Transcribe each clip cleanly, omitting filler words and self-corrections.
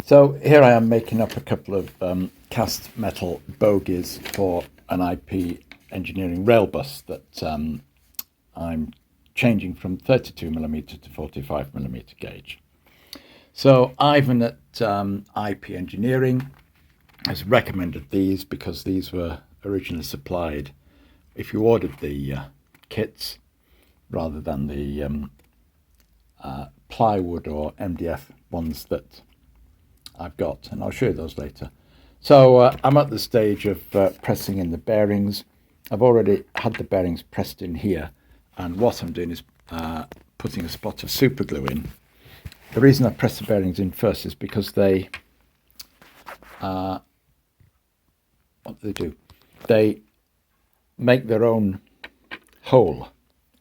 So here I am making up a couple of cast metal bogies for an IP engineering railbus that I'm changing from 32mm to 45mm gauge. So Ivan at IP Engineering has recommended these because these were originally supplied if you ordered the kits rather than the plywood or MDF ones that I've got, and I'll show you those later. So I'm at the stage of pressing in the bearings. I've already had the bearings pressed in here, and what I'm doing is putting a spot of super glue in. The reason I press the bearings in first is because they what do? They make their own hole,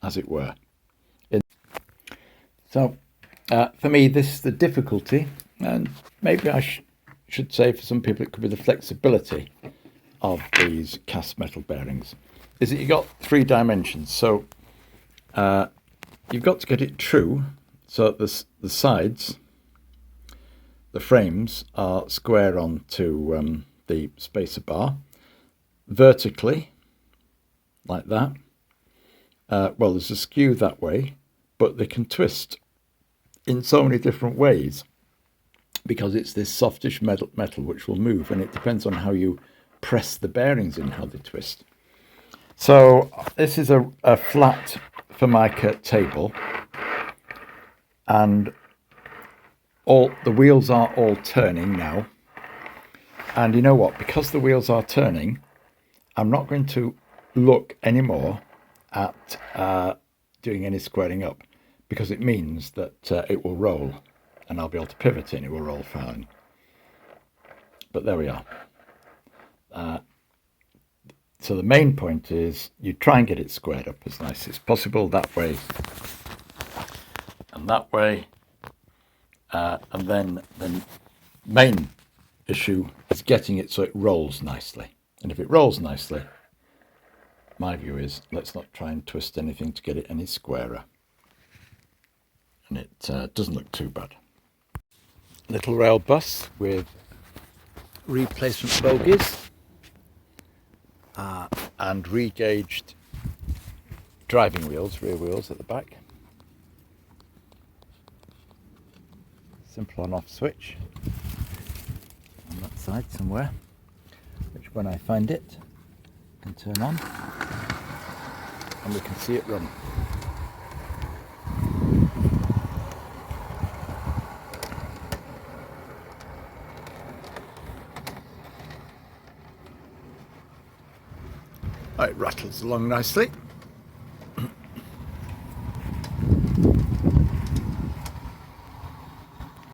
as it were. So for me, this is the difficulty, and maybe I should say for some people it could be the flexibility of these cast metal bearings, is that you've got 3 dimensions. So you've got to get it true so that the sides, the frames, are square onto the spacer bar, vertically, like that. Well, there's a skew that way, but they can twist in so many different ways because it's this softish metal which will move, and it depends on how you press the bearings in, how they twist. So this is a flat Formica table, and all the wheels are all turning now. And you know what? Because the wheels are turning, I'm not going to look anymore at doing any squaring up, because it means that it will roll, and I'll be able to pivot in, it will roll fine. But there we are. So the main point is you try and get it squared up as nice as possible, that way and that way. And then the main issue is getting it so it rolls nicely. And if it rolls nicely, my view is let's not try and twist anything to get it any squarer. And it doesn't look too bad. Little rail bus with replacement bogies and regauged driving wheels, rear wheels at the back. Simple on-off switch on that side somewhere, which when I find it, I can turn on and we can see it run. It rattles along nicely.